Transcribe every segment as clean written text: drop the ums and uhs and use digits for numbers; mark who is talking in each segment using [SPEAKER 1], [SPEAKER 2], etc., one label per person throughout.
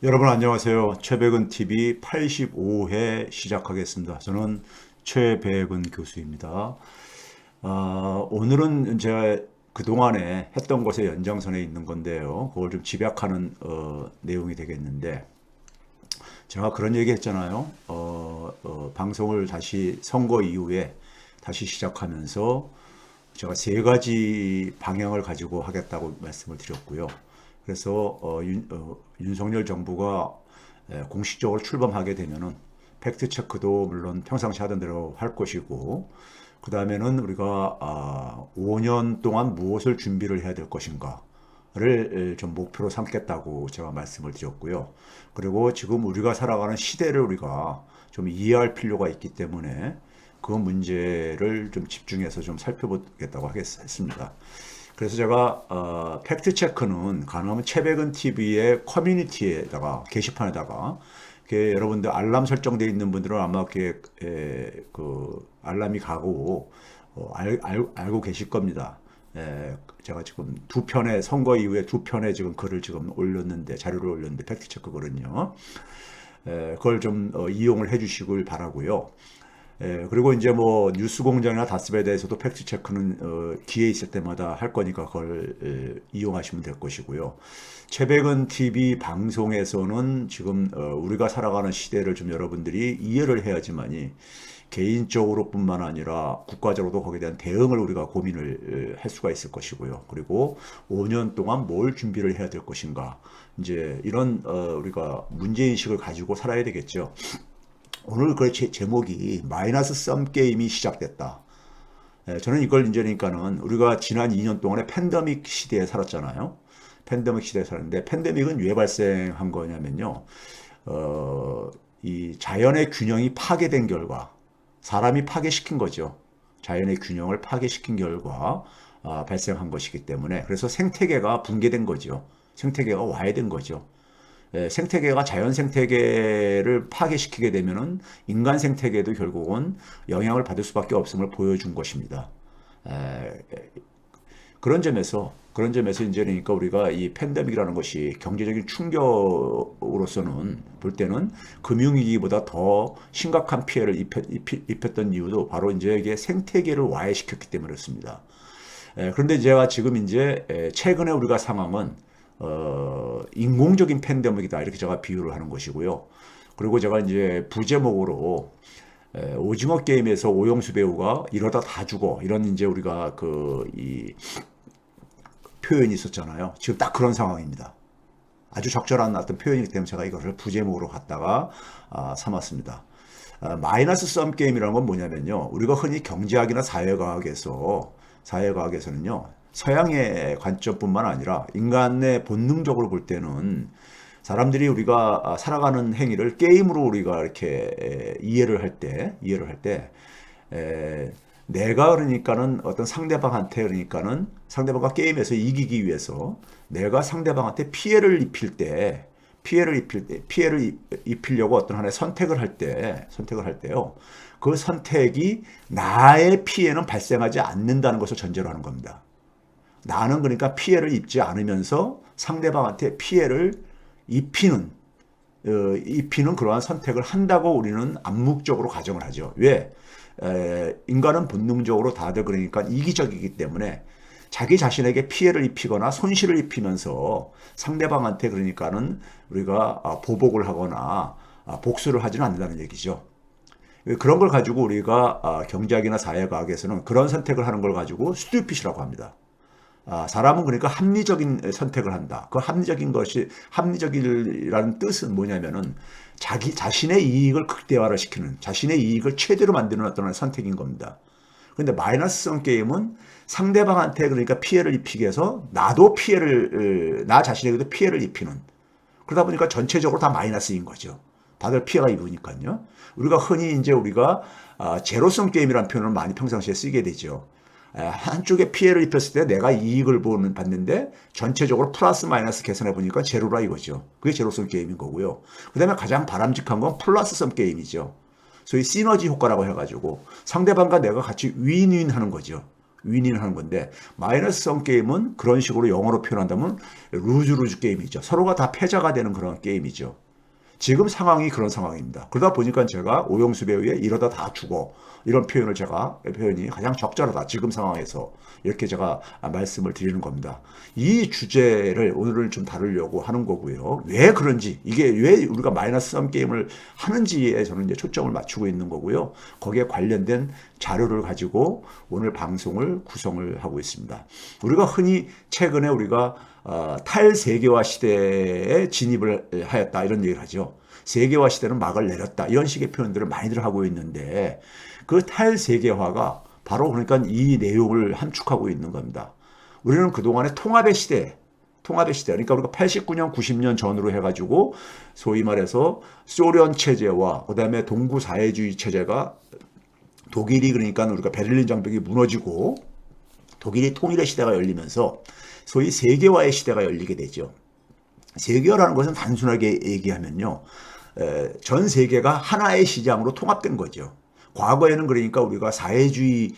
[SPEAKER 1] 여러분 안녕하세요. 최백은 TV 85회 시작하겠습니다. 저는 최백은 교수입니다. 오늘은 제가 그동안에 했던 것의 연장선에 있는 건데요. 그걸 좀 집약하는 내용이 되겠는데, 제가 그런 얘기 했잖아요. 방송을 다시 선거 이후에 다시 시작하면서 제가 세 가지 방향을 가지고 하겠다고 말씀을 드렸고요. 그래서 윤석열 정부가 공식적으로 출범하게 되면은 팩트 체크도 물론 평상시 하던 대로 할 것이고, 그 다음에는 우리가 5년 동안 무엇을 준비를 해야 될 것인가를 좀 목표로 삼겠다고 제가 말씀을 드렸고요. 그리고 지금 우리가 살아가는 시대를 우리가 좀 이해할 필요가 있기 때문에 그 문제를 좀 집중해서 좀 살펴보겠다고 했습니다. 그래서 제가 팩트 체크는 가능하면 최백은 TV의 커뮤니티에다가 게시판에다가 여러분들 알람 설정되어 있는 분들은 아마 그 알람이 가고 알고 계실 겁니다. 제가 지금 두 편의 선거 이후에 두 편의 지금 글을 지금 올렸는데 자료를 올렸는데 팩트 체크 글은요. 그걸 좀 이용을 해주시길 바라고요. 그리고 이제 뭐 뉴스공장이나 다스베에 대해서도 팩트 체크는 기회 있을 때마다 할 거니까 그걸 이용하시면 될 것이고요. 최백은 TV 방송에서는 지금 우리가 살아가는 시대를 좀 여러분들이 이해를 해야지만이 개인적으로뿐만 아니라 국가적으로도 거기에 대한 대응을 우리가 고민을 할 수가 있을 것이고요. 그리고 5년 동안 뭘 준비를 해야 될 것인가. 이제 이런 우리가 문제인식을 가지고 살아야 되겠죠. 오늘 그 제목이 마이너스 썸 게임이 시작됐다. 저는 이걸 이제 그러니까는 우리가 지난 2년 동안에 팬데믹 시대에 살았잖아요. 팬데믹 시대에 살았는데 팬데믹은 왜 발생한 거냐면요. 이 자연의 균형이 파괴된 결과 사람이 파괴시킨 거죠. 자연의 균형을 파괴시킨 결과 발생한 것이기 때문에 그래서 생태계가 붕괴된 거죠. 생태계가 와야 된 거죠. 생태계가 자연 생태계를 파괴시키게 되면은 인간 생태계도 결국은 영향을 받을 수밖에 없음을 보여준 것입니다. 그런 점에서 이제 그러니까 우리가 이 팬데믹이라는 것이 경제적인 충격으로서는 볼 때는 금융위기보다 더 심각한 피해를 입혔던 이유도 바로 이제 이게 생태계를 와해시켰기 때문에 그렇습니다. 그런데 제가 지금 이제 최근에 우리가 상황은 인공적인 팬데믹이다 이렇게 제가 비유를 하는 것이고요. 그리고 제가 이제 부제목으로 오징어 게임에서 오영수 배우가 이러다 다 죽어 이런 이제 우리가 이 표현이 있었잖아요. 지금 딱 그런 상황입니다. 아주 적절한 어떤 표현이기 때문에 제가 이것을 부제목으로 갖다가 삼았습니다. 마이너스 썸 게임이라는 건 뭐냐면요. 우리가 흔히 경제학이나 사회과학에서는요. 서양의 관점뿐만 아니라 인간의 본능적으로 볼 때는 사람들이 우리가 살아가는 행위를 게임으로 우리가 이렇게 이해를 할 때, 내가 그러니까는 어떤 상대방한테 그러니까는 상대방과 게임에서 이기기 위해서 내가 상대방한테 피해를 입히려고 어떤 하나의 선택을 할 때요. 그 선택이 나의 피해는 발생하지 않는다는 것을 전제로 하는 겁니다. 나는 그러니까 피해를 입지 않으면서 상대방한테 피해를 입히는 그러한 선택을 한다고 우리는 암묵적으로 가정을 하죠. 왜? 인간은 본능적으로 다들 그러니까 이기적이기 때문에 자기 자신에게 피해를 입히거나 손실을 입히면서 상대방한테 그러니까는 우리가 보복을 하거나 복수를 하지는 않는다는 얘기죠. 그런 걸 가지고 우리가 경제학이나 사회과학에서는 그런 선택을 하는 걸 가지고 스튜핏이라고 합니다. 사람은 그러니까 합리적인 선택을 한다. 그 합리적이라는 뜻은 뭐냐면은 자신의 이익을 극대화를 시키는, 자신의 이익을 최대로 만드는 어떤 선택인 겁니다. 그런데 마이너스성 게임은 상대방한테 그러니까 피해를 입히기 위해서 나 자신에게도 피해를 입히는. 그러다 보니까 전체적으로 다 마이너스인 거죠. 다들 피해가 입으니까요. 우리가 흔히 이제 제로성 게임이라는 표현을 많이 평상시에 쓰게 되죠. 한쪽에 피해를 입혔을 때 내가 이익을 받는데 전체적으로 플러스 마이너스 계산해 보니까 제로라 이거죠. 그게 제로섬 게임인 거고요. 그 다음에 가장 바람직한 건 플러스섬 게임이죠. 소위 시너지 효과라고 해가지고 상대방과 내가 같이 윈윈 하는 거죠. 윈윈하는 건데 마이너스성 게임은 그런 식으로 영어로 표현한다면 루즈 게임이죠. 서로가 다 패자가 되는 그런 게임이죠. 지금 상황이 그런 상황입니다. 그러다 보니까 제가 오영수 배우의 이러다 다 죽어 이런 표현이 가장 적절하다. 지금 상황에서 이렇게 제가 말씀을 드리는 겁니다. 이 주제를 오늘은 좀 다루려고 하는 거고요. 왜 그런지 이게 왜 우리가 마이너스 썸 게임을 하는지에 저는 이제 초점을 맞추고 있는 거고요. 거기에 관련된 자료를 가지고 오늘 방송을 구성을 하고 있습니다. 우리가 흔히 최근에 우리가 탈세계화 시대에 진입을 하였다 이런 얘기를 하죠. 세계화 시대는 막을 내렸다 이런 식의 표현들을 많이들 하고 있는데 그 탈세계화가 바로 그러니까 이 내용을 함축하고 있는 겁니다. 우리는 그동안의 통합의 시대 그러니까 우리가 89년 90년 전으로 해가지고 소위 말해서 소련 체제와 그다음에 동구 사회주의 체제가 독일이 그러니까 우리가 베를린 장벽이 무너지고 독일이 통일의 시대가 열리면서 소위 세계화의 시대가 열리게 되죠. 세계화라는 것은 단순하게 얘기하면요. 전 세계가 하나의 시장으로 통합된 거죠. 과거에는 그러니까 우리가 사회주의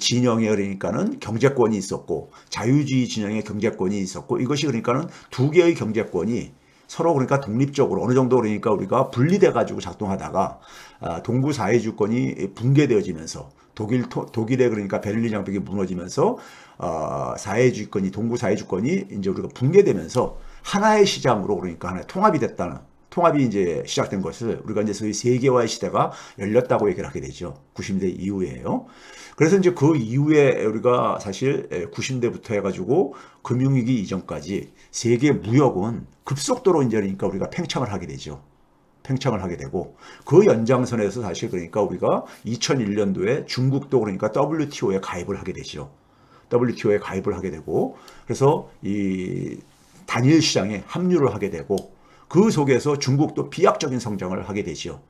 [SPEAKER 1] 진영에 그러니까는 경제권이 있었고 자유주의 진영에 경제권이 있었고 이것이 그러니까는 두 개의 경제권이 서로 그러니까 독립적으로 어느 정도 그러니까 우리가 분리돼 가지고 작동하다가 동구 사회주권이 붕괴되어지면서 독일의 그러니까 베를린 장벽이 무너지면서 사회주의권이 동구 사회주권이 이제 우리가 붕괴되면서 하나의 시장으로 그러니까 하나의 통합이 이제 시작된 것을 우리가 이제 소위 세계화의 시대가 열렸다고 얘기를 하게 되죠. 90대 이후에요. 그래서 이제 그 이후에 우리가 사실 90대부터 해가지고 금융위기 이전까지 세계 무역은 급속도로 이제 그러니까 우리가 팽창을 하게 되죠. 팽창을 하게 되고 그 연장선에서 사실 그러니까 우리가 2001년도에 중국도 그러니까 WTO에 가입을 하게 되죠. WTO에 가입을 하게 되고 그래서 이 단일 시장에 합류를 하게 되고 그 속에서 중국도 비약적인 성장을 하게 되죠.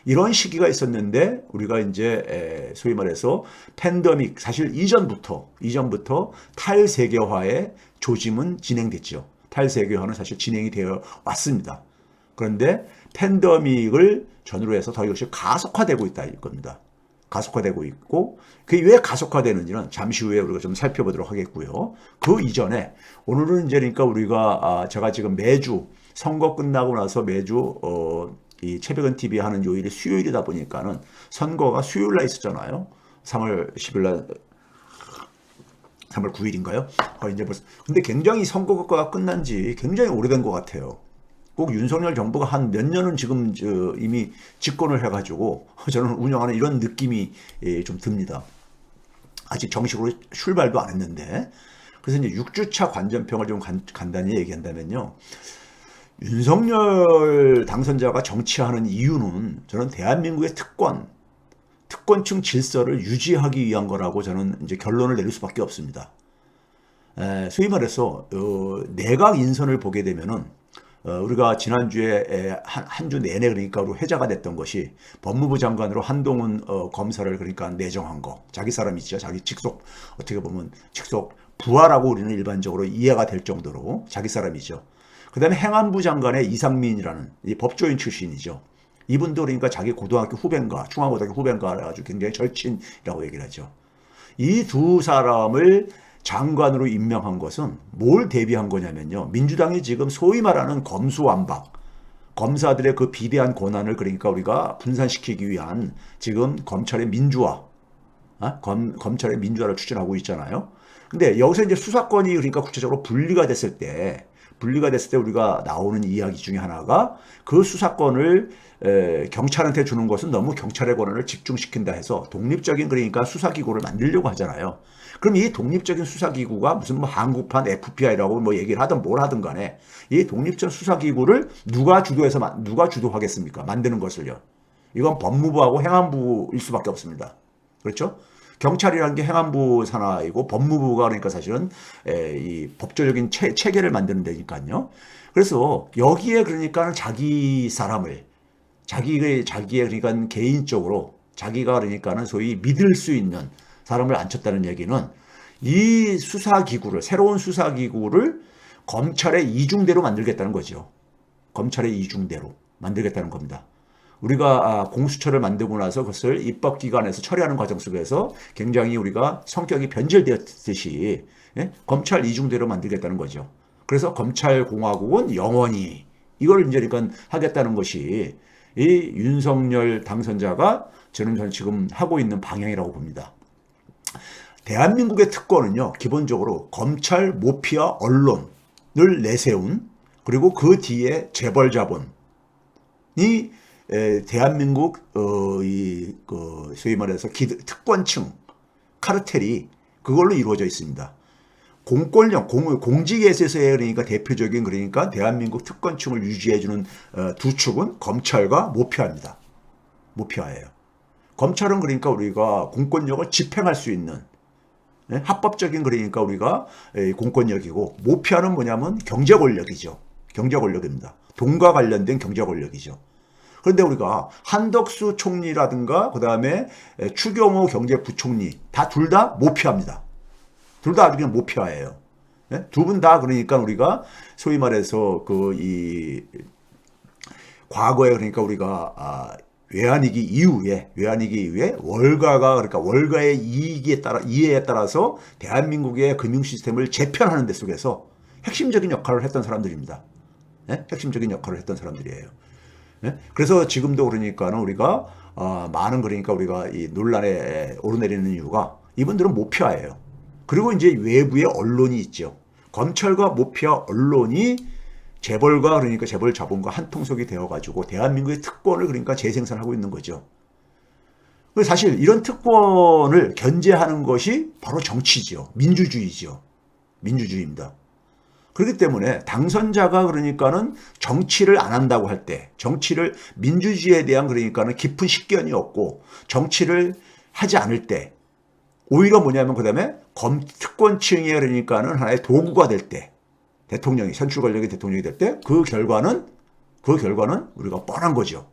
[SPEAKER 1] 이런 시기가 있었는데 우리가 이제 소위 말해서 팬데믹 사실 이전부터 탈세계화의 조짐은 진행됐죠. 탈세계화는 사실 진행이 되어 왔습니다. 그런데 팬데믹을 전후로 해서 더 이것이 가속화되고 있다 이겁니다. 가속화되고 있고 그게 왜 가속화되는지는 잠시 후에 우리가 좀 살펴보도록 하겠고요. 그 이전에 오늘은 이제 그러니까 우리가 제가 지금 매주 선거 끝나고 나서 매주 이 최백은 TV 하는 요일이 수요일이다 보니까는 선거가 수요일 날 있었잖아요. 3월 10일 날 3월 9일인가요? 이제 벌써 근데 굉장히 선거가 끝난 지 굉장히 오래된 것 같아요. 꼭 윤석열 정부가 한 몇 년은 지금 이미 집권을 해가지고 저는 운영하는 이런 느낌이 좀 듭니다. 아직 정식으로 출발도 안 했는데 그래서 이제 6주차 관전평을 좀 간단히 얘기한다면요. 윤석열 당선자가 정치하는 이유는 저는 대한민국의 특권층 질서를 유지하기 위한 거라고 저는 이제 결론을 내릴 수밖에 없습니다. 소위 말해서 내각 인선을 보게 되면은 우리가 지난주에 한 주 내내 그러니까 회자가 됐던 것이 법무부 장관으로 한동훈 검사를 그러니까 내정한 거 자기 사람이죠. 자기 직속 어떻게 보면 직속 부하라고 우리는 일반적으로 이해가 될 정도로 자기 사람이죠. 그 다음에 행안부 장관의 이상민이라는 이 법조인 출신이죠. 이분도 그러니까 자기 고등학교 후배인가 중앙고등학교 후배인가 해가지고 굉장히 절친이라고 얘기를 하죠. 이 두 사람을 장관으로 임명한 것은 뭘 대비한 거냐면요. 민주당이 지금 소위 말하는 검수완박, 검사들의 그 비대한 권한을 그러니까 우리가 분산시키기 위한 지금 검찰의 민주화, 검찰의 민주화를 추진하고 있잖아요. 근데 여기서 이제 수사권이 그러니까 구체적으로 분리가 됐을 때 우리가 나오는 이야기 중에 하나가 그 수사권을 경찰한테 주는 것은 너무 경찰의 권한을 집중시킨다 해서 독립적인 그러니까 수사기구를 만들려고 하잖아요. 그럼 이 독립적인 수사기구가 무슨 뭐 한국판 FBI라고 뭐 얘기를 하든 뭘 하든 간에 이 독립적 수사기구를 누가 주도하겠습니까? 만드는 것을요. 이건 법무부하고 행안부일 수밖에 없습니다. 그렇죠? 경찰이라는 게 행안부 산하이고 법무부가 그러니까 사실은 이 법조적인 체계를 만드는 데니까요. 그래서 여기에 그러니까 자기 사람을 자기의 그러니까 개인적으로 자기가 그러니까는 소위 믿을 수 있는 사람을 앉혔다는 얘기는 이 새로운 수사기구를 검찰의 이중대로 만들겠다는 거죠. 검찰의 이중대로 만들겠다는 겁니다. 우리가 공수처를 만들고 나서 그것을 입법기관에서 처리하는 과정 속에서 굉장히 우리가 성격이 변질되었듯이 예? 검찰 이중대로 만들겠다는 거죠. 그래서 검찰공화국은 영원히 이걸 이제 그러니까 하겠다는 것이 이 윤석열 당선자가 저는 지금 하고 있는 방향이라고 봅니다. 대한민국의 특권은요, 기본적으로 검찰, 모피아, 언론을 내세운 그리고 그 뒤에 재벌 자본이 대한민국 소위 말해서 특권층 카르텔이 그걸로 이루어져 있습니다. 공권력, 공직에 있어서의 그러니까 대표적인 그러니까 대한민국 특권층을 유지해주는 두 축은 검찰과 모피아입니다. 모피아예요. 검찰은 그러니까 우리가 공권력을 집행할 수 있는 합법적인 그러니까 우리가 공권력이고, 모피아는 뭐냐면 경제 권력이죠. 경제 권력입니다. 돈과 관련된 경제 권력이죠. 그런데 우리가 한덕수 총리라든가 그 다음에 추경호 경제부총리 둘 다 모피아입니다. 둘 다 아주 그냥 모피아예요. 두 분 다 그러니까 우리가 소위 말해서 과거에 그러니까 우리가 외환위기 이후에 월가가 그러니까 월가의 이해에 따라서 대한민국의 금융 시스템을 재편하는 데 속에서 핵심적인 역할을 했던 사람들입니다. 핵심적인 역할을 했던 사람들이에요. 그래서 지금도 그러니까는 우리가 많은 그러니까 우리가 이 논란에 오르내리는 이유가 이분들은 모피아예요. 그리고 이제 외부의 언론이 있죠. 검찰과 모피아 언론이 재벌과 그러니까 재벌 자본과 한 통속이 되어가지고 대한민국의 특권을 그러니까 재생산하고 있는 거죠. 사실 이런 특권을 견제하는 것이 바로 정치죠. 민주주의죠. 민주주의입니다. 그렇기 때문에 당선자가 그러니까는 정치를 안 한다고 할 때, 정치를 민주주의에 대한 그러니까는 깊은 식견이 없고 정치를 하지 않을 때, 오히려 뭐냐면 그다음에 특권층이 그러니까는 하나의 도구가 될 때, 대통령이 선출 권력의 대통령이 될 때 그 결과는 우리가 뻔한 거죠.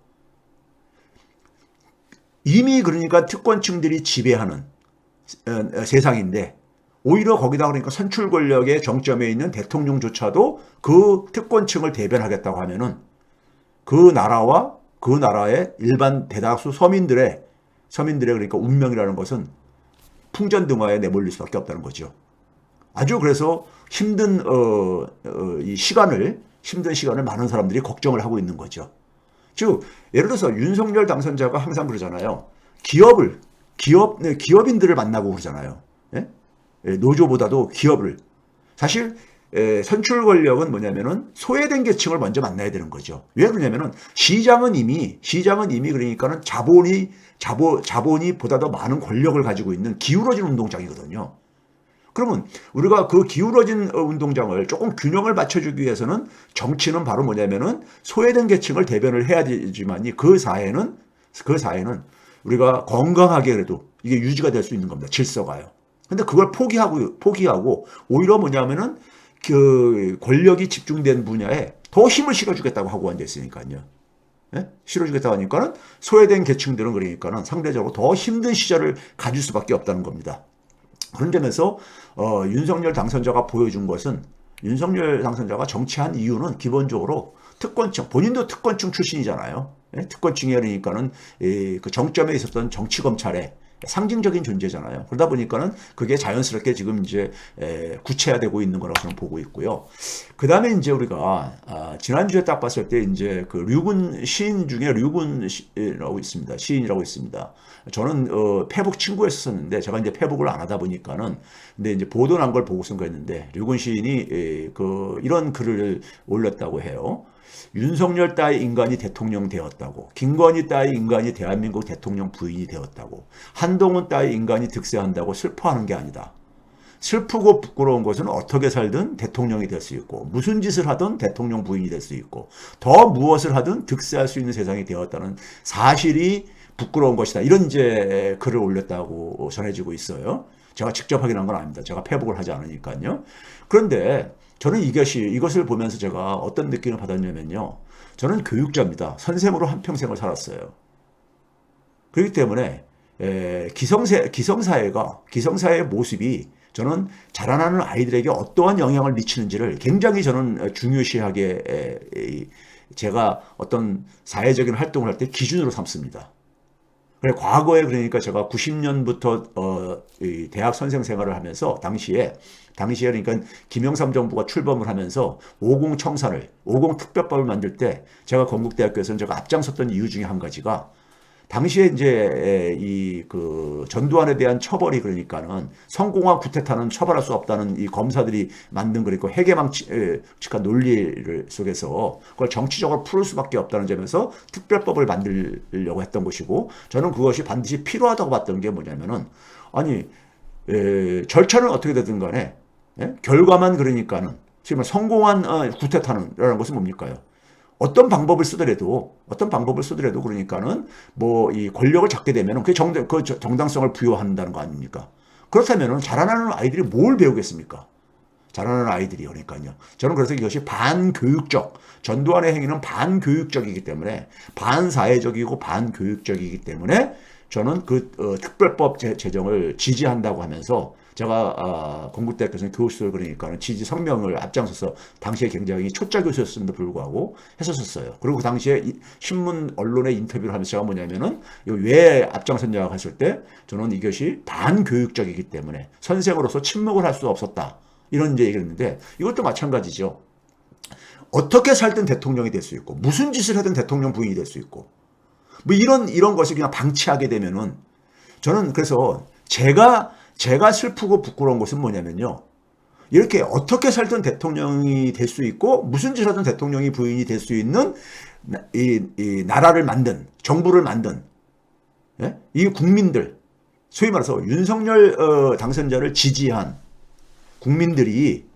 [SPEAKER 1] 이미 그러니까 특권층들이 지배하는 세상인데, 오히려 거기다 그러니까 선출 권력의 정점에 있는 대통령조차도 그 특권층을 대변하겠다고 하면은 그 나라와 그 나라의 일반 대다수 서민들의 그러니까 운명이라는 것은 풍전등화에 내몰릴 수밖에 없다는 거죠. 아주 그래서 힘든 시간을 많은 사람들이 걱정을 하고 있는 거죠. 즉 예를 들어서 윤석열 당선자가 항상 그러잖아요. 기업인들을 만나고 그러잖아요. 예? 노조보다도 기업을. 사실 선출 권력은 뭐냐면은 소외된 계층을 먼저 만나야 되는 거죠. 왜 그러냐면은 시장은 이미 그러니까는 자본이 보다 더 많은 권력을 가지고 있는 기울어진 운동장이거든요. 그러면 우리가 그 기울어진 운동장을 조금 균형을 맞춰주기 위해서는 정치는 바로 뭐냐면은 소외된 계층을 대변을 해야 되지만이 그 사회는 우리가 건강하게 그래도 이게 유지가 될 수 있는 겁니다. 질서가요. 근데 그걸 포기하고 오히려 뭐냐면은 그 권력이 집중된 분야에 더 힘을 실어주겠다고 하고 앉아있으니까요. 예? 실어주겠다고 하니까는 소외된 계층들은 그러니까는 상대적으로 더 힘든 시절을 가질 수밖에 없다는 겁니다. 그런 점에서 윤석열 당선자가 보여준 것은, 윤석열 당선자가 정치한 이유는 기본적으로 특권층, 본인도 특권층 출신이잖아요. 예? 특권층이 그러니까는 그 정점에 있었던 정치검찰의 상징적인 존재잖아요. 그러다 보니까는 그게 자연스럽게 지금 이제 구체화되고 있는 거라고 저는 보고 있고요. 그 다음에 이제 우리가 지난주에 딱 봤을 때 이제 그 류군 시인 중에 류군이라고 있습니다. 시인이라고 있습니다. 저는 페북 친구였었는데 제가 이제 페북을 안 하다 보니까는 근데 이제 보도 난 걸 보고 쓴 거였는데, 류군 시인이 이런 글을 올렸다고 해요. 윤석열 따위 인간이 대통령 되었다고, 김건희 따위 인간이 대한민국 대통령 부인이 되었다고, 한동훈 따위 인간이 득세한다고 슬퍼하는 게 아니다. 슬프고 부끄러운 것은 어떻게 살든 대통령이 될 수 있고, 무슨 짓을 하든 대통령 부인이 될 수 있고, 더 무엇을 하든 득세할 수 있는 세상이 되었다는 사실이 부끄러운 것이다. 이런 이제 글을 올렸다고 전해지고 있어요. 제가 직접 확인한 건 아닙니다. 제가 페북을 하지 않으니까요. 그런데 저는 이것을 보면서 제가 어떤 느낌을 받았냐면요. 저는 교육자입니다. 선생으로 한평생을 살았어요. 그렇기 때문에 기성사회의 모습이 저는 자라나는 아이들에게 어떠한 영향을 미치는지를 굉장히 저는 중요시하게 제가 어떤 사회적인 활동을 할 때 기준으로 삼습니다. 그래, 과거에 그러니까 제가 90년부터 이 대학 선생 생활을 하면서 당시에 그러니까 김영삼 정부가 출범을 하면서 50 청산을 50 특별법을 만들 때 제가 건국대학교에서는 제가 앞장섰던 이유 중에 한 가지가 당시에 이제 이 그 전두환에 대한 처벌이 그러니까는 성공한 구테타는 처벌할 수 없다는 이 검사들이 만든 그리고 해괴망측한 논리를 속에서 그걸 정치적으로 풀 수밖에 없다는 점에서 특별법을 만들려고 했던 것이고 저는 그것이 반드시 필요하다고 봤던 게 뭐냐면은 아니 절차는 어떻게 되든 간에 결과만 그러니까는 지금 성공한 구테타는라는 것은 뭡니까요? 어떤 방법을 쓰더라도 그러니까는 뭐 이 권력을 잡게 되면은 그 정당성을 부여한다는 거 아닙니까? 그렇다면은 자라나는 아이들이 뭘 배우겠습니까? 자라나는 아이들이 그러니까요. 저는 그래서 이것이 반교육적 전두환의 행위는 반교육적이기 때문에 반사회적이고 반교육적이기 때문에 저는 그 특별법 제정을 지지한다고 하면서 제가 건국대학교에서 교수를 그러니까 지지 성명을 앞장서서 당시에 굉장히 초짜 교수였음에도 불구하고 했었어요. 그리고 그 당시에 신문 언론에 인터뷰를 하면서 제가 뭐냐면은 왜 앞장섰냐고 했을 때 저는 이것이 반교육적이기 때문에 선생으로서 침묵을 할 수 없었다. 이런 이제 얘기를 했는데 이것도 마찬가지죠. 어떻게 살든 대통령이 될 수 있고 무슨 짓을 하든 대통령 부인이 될 수 있고 뭐 이런 것을 그냥 방치하게 되면은 저는 그래서 제가 슬프고 부끄러운 것은 뭐냐면요. 이렇게 어떻게 살든 대통령이 될 수 있고 무슨 짓을 하든 대통령이 부인이 될 수 있는 이 나라를 만든 정부를 만든 이 국민들 소위 말해서 윤석열 당선자를 지지한 국민들이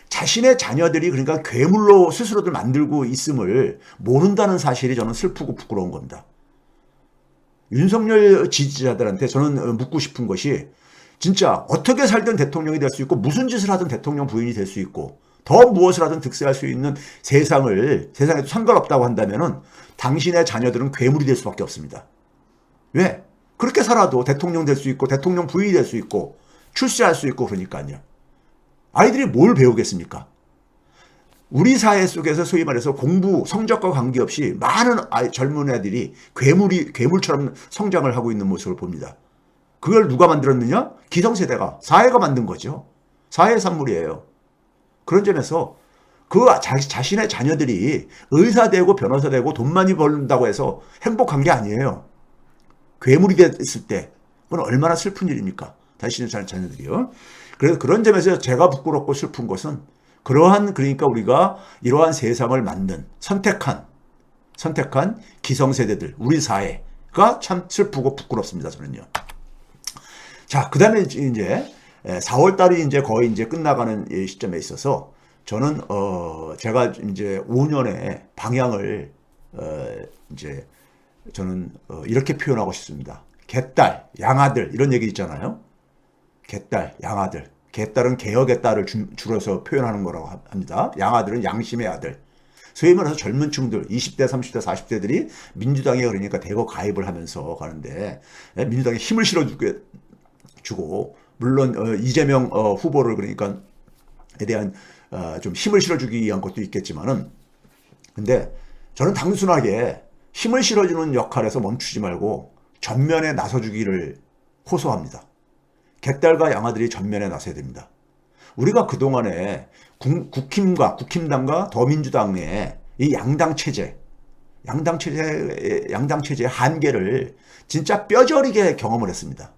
[SPEAKER 1] 자신의 자녀들이 그러니까 괴물로 스스로들 만들고 있음을 모른다는 사실이 저는 슬프고 부끄러운 겁니다. 윤석열 지지자들한테 저는 묻고 싶은 것이 진짜 어떻게 살든 대통령이 될 수 있고 무슨 짓을 하든 대통령 부인이 될 수 있고 더 무엇을 하든 득세할 수 있는 세상에도 상관없다고 한다면은 당신의 자녀들은 괴물이 될 수밖에 없습니다. 왜? 그렇게 살아도 대통령 될 수 있고 대통령 부인이 될 수 있고 출세할 수 있고 그러니까요. 아이들이 뭘 배우겠습니까? 우리 사회 속에서 소위 말해서 공부, 성적과 관계없이 많은 젊은 애들이 괴물처럼 성장을 하고 있는 모습을 봅니다. 그걸 누가 만들었느냐? 기성세대가, 사회가 만든 거죠. 사회의 산물이에요. 그런 점에서 자신의 자녀들이 의사 되고 변호사 되고 돈 많이 벌는다고 해서 행복한 게 아니에요. 괴물이 됐을 때 그건 얼마나 슬픈 일입니까? 자신의 자녀들이요. 그래서 그런 점에서 제가 부끄럽고 슬픈 것은 그러니까 우리가 이러한 세상을 만든 선택한 기성세대들 우리 사회가 참 슬프고 부끄럽습니다. 저는요. 자, 그다음에 이제 4월 달이 이제 거의 이제 끝나가는 시점에 있어서 저는 제가 이제 5년의 방향을 이제 저는 이렇게 표현하고 싶습니다. 개딸, 양아들 이런 얘기 있잖아요. 개딸, 양아들. 개딸은 개혁의 딸을 줄여서 표현하는 거라고 합니다. 양아들은 양심의 아들. 소위 말해서 젊은 층들 20대, 30대, 40대들이 민주당에 그러니까 대거 가입을 하면서 가는데 민주당에 힘을 실어주고 물론 이재명 후보를 그러니까 에 대한 좀 힘을 실어주기 위한 것도 있겠지만은 근데 저는 단순하게 힘을 실어주는 역할에서 멈추지 말고 전면에 나서주기를 호소합니다. 개딸과 양아들이 전면에 나서야 됩니다. 우리가 그동안에 국힘당과 더민주당의 이 양당 체제의 한계를 진짜 뼈저리게 경험을 했습니다.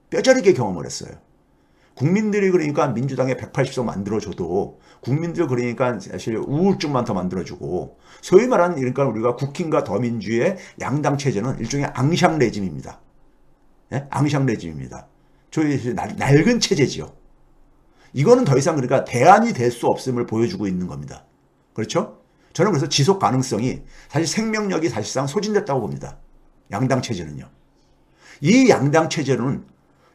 [SPEAKER 1] 뼈저리게 경험을 했어요. 국민들이 그러니까 민주당에 180석 만들어줘도 국민들 그러니까 사실 우울증만 더 만들어주고 소위 말하는 그러니까 우리가 국힘과 더민주의 양당 체제는 일종의 앙샹 레짐입니다. 앙샹 레짐입니다. 저희 낡은 체제지요. 이거는 더 이상 그러니까 대안이 될 수 없음을 보여주고 있는 겁니다. 그렇죠? 저는 그래서 지속 가능성이 사실 생명력이 사실상 소진됐다고 봅니다. 양당 체제는요. 이 양당 체제는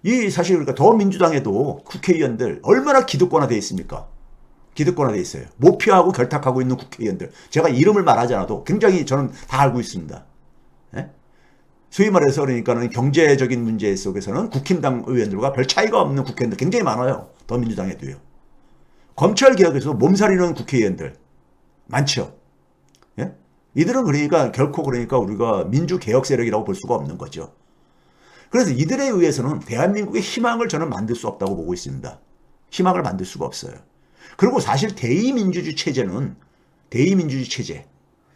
[SPEAKER 1] 이 사실 그러니까 더민주당에도 국회의원들 얼마나 기득권화되어 있습니까? 기득권화되어 있어요. 모피하고 결탁하고 있는 국회의원들. 제가 이름을 말하지 않아도 굉장히 저는 다 알고 있습니다. 소위 말해서 그러니까는 경제적인 문제 속에서는 국힘당 의원들과 별 차이가 없는 국회의원들 굉장히 많아요. 더민주당에도요. 검찰개혁에서 몸살이는 국회의원들 많죠. 이들은 그러니까 결코 그러니까 우리가 민주개혁 세력이라고 볼 수가 없는 거죠. 그래서 이들에 의해서는 대한민국의 희망을 저는 만들 수 없다고 보고 있습니다. 희망을 만들 수가 없어요. 그리고 사실 대의민주주의 체제는 대의민주주의 체제.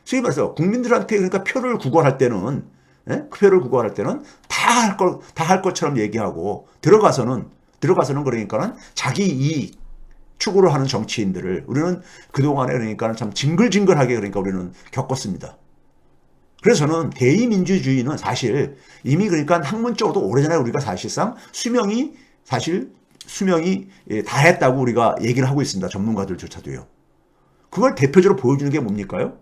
[SPEAKER 1] 소위 말해서 국민들한테 그러니까 표를 구걸할 때는 그 표를 구걸할 때는 다 할 것처럼 얘기하고 들어가서는 그러니까는 자기 이익 추구를 하는 정치인들을 우리는 그동안에 그러니까 참 징글징글하게 그러니까 우리는 겪었습니다. 그래서 저는 대의민주주의는 사실 이미 그러니까 학문적으로도 오래전에 우리가 사실상 수명이 다 했다고 우리가 얘기를 하고 있습니다. 전문가들조차도요. 그걸 대표적으로 보여주는 게 뭡니까요?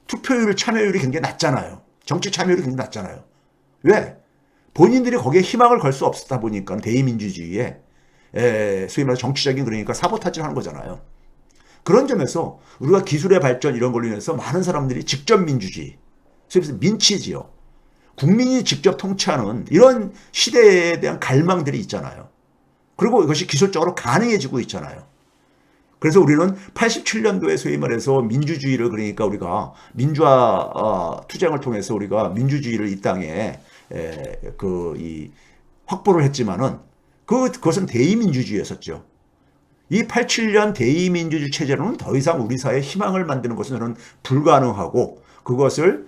[SPEAKER 1] 투표율, 참여율이 굉장히 낮잖아요. 정치 참여율이 굉장히 낮잖아요. 왜? 본인들이 거기에 희망을 걸 수 없었다 보니까 대의민주주의에 소위 말해서 정치적인 그러니까 사보타지를 하는 거잖아요. 그런 점에서 우리가 기술의 발전 이런 걸로 인해서 많은 사람들이 직접 민주주의, 소위 말해서 민치지요. 국민이 직접 통치하는 이런 시대에 대한 갈망들이 있잖아요. 그리고 이것이 기술적으로 가능해지고 있잖아요. 그래서 우리는 87년도에 소위 말해서 민주주의를 그러니까 우리가 민주화 투쟁을 통해서 우리가 민주주의를 이 땅에 확보를 했지만은 그것은 대의민주주의였었죠. 이 87년 대의민주주의 체제로는 더 이상 우리 사회에 희망을 만드는 것은 저는 불가능하고 그것을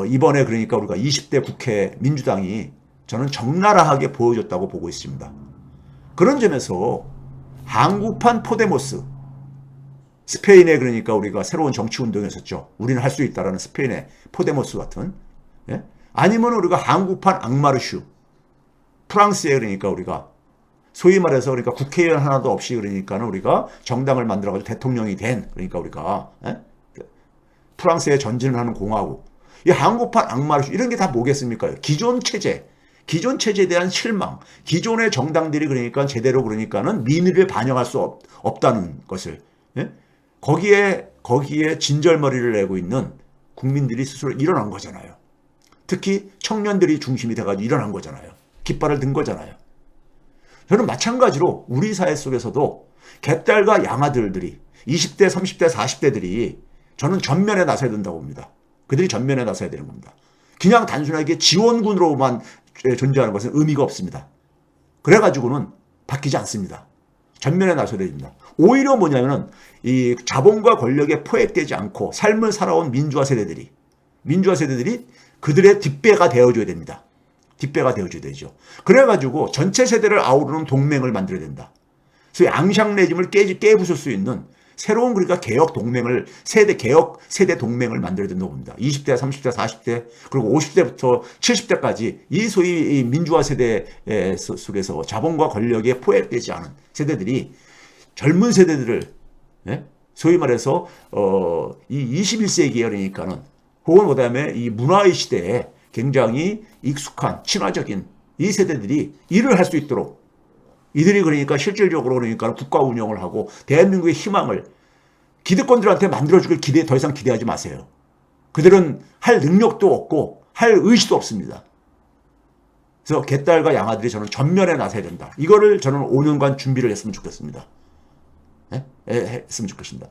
[SPEAKER 1] 이번에 그러니까 우리가 20대 국회 민주당이 저는 적나라하게 보여줬다고 보고 있습니다. 그런 점에서 한국판 포데모스, 스페인에 그러니까 우리가 새로운 정치 운동이었었죠. 우리는 할 수 있다라는 스페인의 포데모스 같은, 예? 아니면 우리가 한국판 앙마르슈, 프랑스에 그러니까 우리가 소위 말해서 그러니까 국회의원 하나도 없이 그러니까는 우리가 정당을 만들어가지고 대통령이 된 그러니까 우리가 프랑스에 전진을 하는 공화국, 이 한국판 앙마르슈 이런 게 다 뭐겠습니까? 기존 체제에 대한 실망, 기존의 정당들이 그러니까 제대로 그러니까는 민의를 반영할 수 없다는 것을, 예? 거기에 진절머리를 내고 있는 국민들이 스스로 일어난 거잖아요. 특히 청년들이 중심이 돼가지고 일어난 거잖아요. 깃발을 든 거잖아요. 저는 마찬가지로 우리 사회 속에서도 개딸과 양아들들이 20대, 30대, 40대들이 저는 전면에 나서야 된다고 봅니다. 그들이 전면에 나서야 되는 겁니다. 그냥 단순하게 지원군으로만 존재하는 것은 의미가 없습니다. 그래가지고는 바뀌지 않습니다. 전면에 나서야 됩니다. 오히려 뭐냐면은 이 자본과 권력에 포획되지 않고 삶을 살아온 민주화 세대들이 그들의 뒷배가 되어줘야 됩니다. 뒷배가 되어줘야 되죠. 그래가지고 전체 세대를 아우르는 동맹을 만들어야 된다. 소위 앙샹 레짐을 깨부술 수 있는 새로운 그러니까 개혁 세대 동맹을 만들어야 된다고 봅니다. 20대, 30대, 40대, 그리고 50대부터 70대까지 이 소위 민주화 세대 속에서 자본과 권력에 포획되지 않은 세대들이 젊은 세대들을, 예? 소위 말해서 이 21세기에 그러니까는 혹은 그다음에 이 문화의 시대에 굉장히 익숙한 친화적인 이 세대들이 일을 할 수 있도록 이들이 그러니까 실질적으로 그러니까 국가 운영을 하고 대한민국의 희망을 기득권들한테 만들어주길 더 이상 기대하지 마세요. 그들은 할 능력도 없고 할 의지도 없습니다. 그래서 개딸과 양아들이 저는 전면에 나서야 된다. 이거를 저는 5년간 준비를 했으면 좋겠습니다. 네? 했으면 좋겠습니다.